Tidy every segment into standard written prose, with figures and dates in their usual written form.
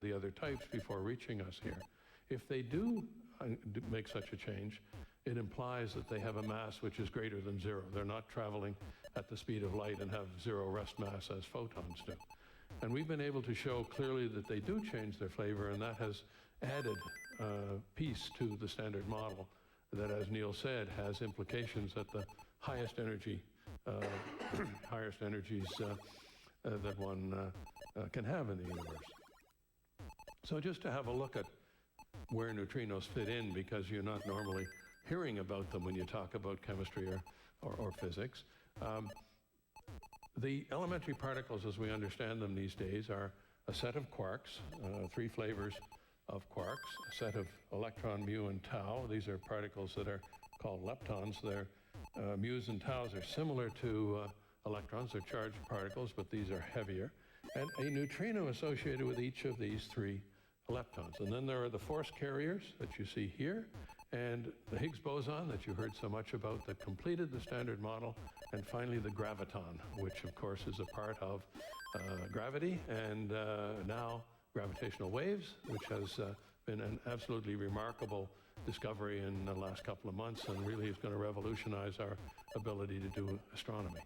the other types before reaching us here. If they do make such a change, it implies that they have a mass which is greater than zero. They're not traveling at the speed of light and have zero rest mass as photons do. And we've been able to show clearly that they do change their flavor, and that has added piece to the standard model that, as Neil said, has implications at the highest energy, highest energies that one can have in the universe. So just to have a look at where neutrinos fit in, because you're not normally hearing about them when you talk about chemistry or physics. The elementary particles, as we understand them these days, are a set of quarks, three flavors of quarks, a set of electron, mu, and tau. These are particles that are called leptons. Their mu's and tau's are similar to electrons. They're charged particles, but these are heavier. And a neutrino associated with each of these three leptons. And then there are the force carriers that you see here, and the Higgs boson that you heard so much about that completed the standard model, and finally the graviton, which of course is a part of gravity, and now gravitational waves, which has been an absolutely remarkable discovery in the last couple of months, and really is going to revolutionize our ability to do astronomy.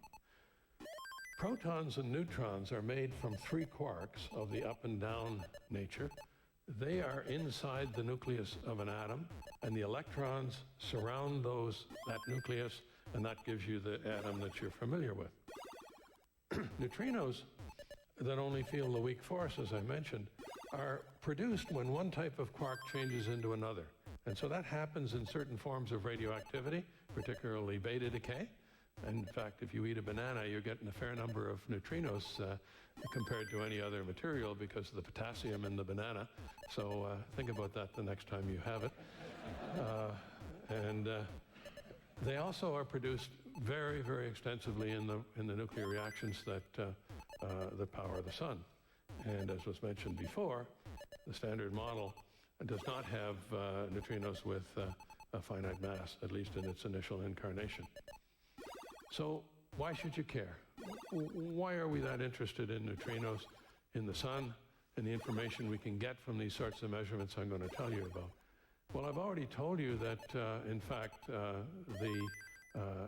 Protons and neutrons are made from three quarks of the up and down nature. They are inside the nucleus of an atom, and the electrons surround that nucleus, and that gives you the atom that you're familiar with. Neutrinos that only feel the weak force, as I mentioned, are produced when one type of quark changes into another. And so that happens in certain forms of radioactivity, particularly beta decay. And in fact, if you eat a banana, you're getting a fair number of neutrinos compared to any other material because of the potassium in the banana. So think about that the next time you have it. They also are produced very, very extensively in the nuclear reactions that power the sun. And as was mentioned before, the standard model does not have neutrinos with a finite mass, at least in its initial incarnation. So why should you care? Why are we that interested in neutrinos in the sun and the information we can get from these sorts of measurements I'm going to tell you about? Well, I've already told you that, in fact, the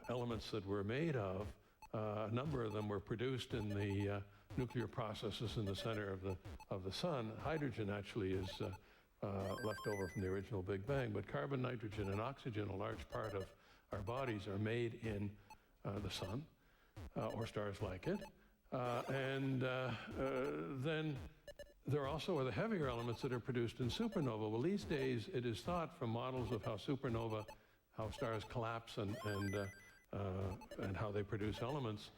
elements that we're made of, a number of them were produced in the nuclear processes in the center of the sun. Hydrogen actually is left over from the original Big Bang, but carbon, nitrogen, and oxygen, a large part of our bodies, are made in the sun, or stars like it. Then there also are the heavier elements that are produced in supernova. Well, these days it is thought from models of how stars collapse and how they produce elements,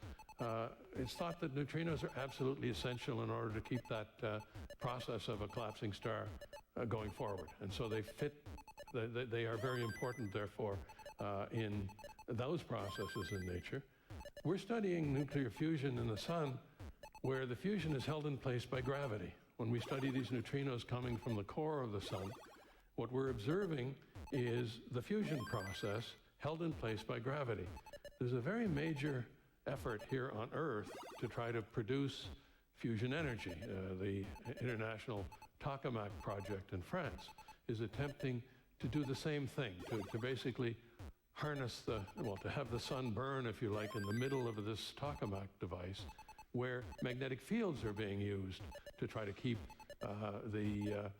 it's thought that neutrinos are absolutely essential in order to keep that process of a collapsing star going forward. And so they are very important, therefore, in those processes in nature. We're studying nuclear fusion in the sun, where the fusion is held in place by gravity. When we study these neutrinos coming from the core of the sun, what we're observing is the fusion process held in place by gravity. There's a very major effort here on Earth to try to produce fusion energy. The International Tokamak project in France is attempting to do the same thing, to basically harness to have the sun burn, if you like, in the middle of this tokamak device, where magnetic fields are being used to try to keep the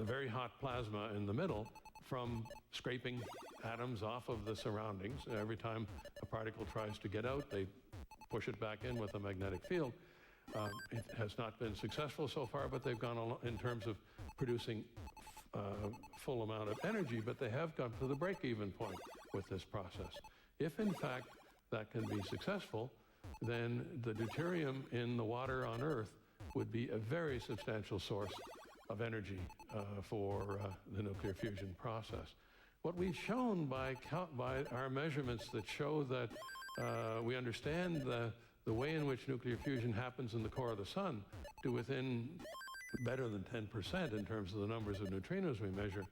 very hot plasma in the middle from scraping atoms off of the surroundings. Every time a particle tries to get out, they push it back in with a magnetic field. It has not been successful so far, but they've gone along in terms of producing full amount of energy, but they have come to the break-even point with this process. If in fact that can be successful, then the deuterium in the water on Earth would be a very substantial source of energy for the nuclear fusion process. What we've shown by our measurements that show that we understand the way in which nuclear fusion happens in the core of the sun to within better than 10% in terms of the numbers of neutrinos we measure,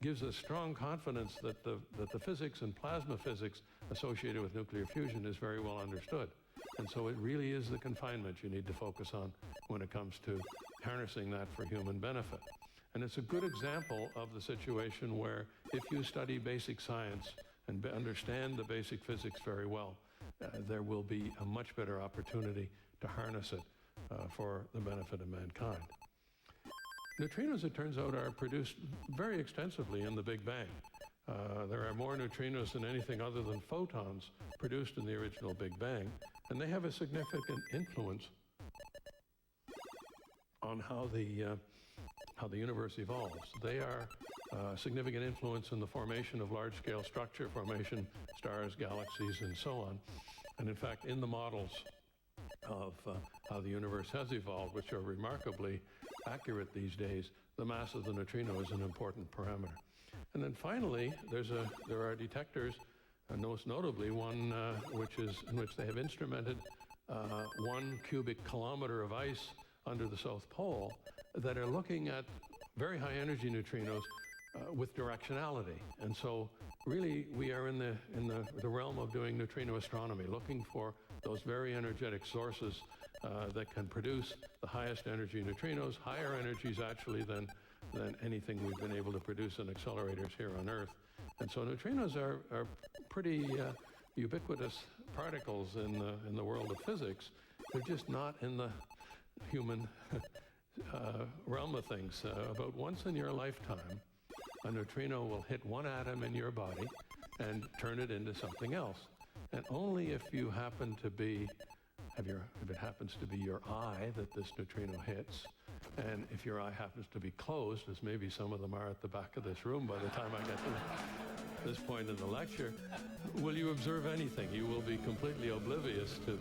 gives us strong confidence that the physics and plasma physics associated with nuclear fusion is very well understood. And so it really is the confinement you need to focus on when it comes to harnessing that for human benefit. And it's a good example of the situation where if you study basic science and understand the basic physics very well, there will be a much better opportunity to harness it for the benefit of mankind. Neutrinos, it turns out, are produced very extensively in the Big Bang. There are more neutrinos than anything other than photons produced in the original Big Bang, and they have a significant influence on how the universe evolves. They are a significant influence in the formation of large-scale structure formation, stars, galaxies, and so on. And in fact, in the models of how the universe has evolved, which are remarkably accurate these days, the mass of the neutrino is an important parameter. And then finally, there are detectors, most notably one in which they have instrumented 1 cubic kilometer of ice under the South Pole that are looking at very high energy neutrinos with directionality. And so really we are in the realm of doing neutrino astronomy, looking for those very energetic sources that can produce the highest energy neutrinos, higher energies actually than anything we've been able to produce in accelerators here on Earth. And so neutrinos are pretty ubiquitous particles in the world of physics. They're just not in the human realm of things. About once in your lifetime, a neutrino will hit one atom in your body and turn it into something else. And only if you happen to be, if it happens to be your eye that this neutrino hits, and if your eye happens to be closed, as maybe some of them are at the back of this room by the time I get to this point in the lecture, will you observe anything? You will be completely oblivious to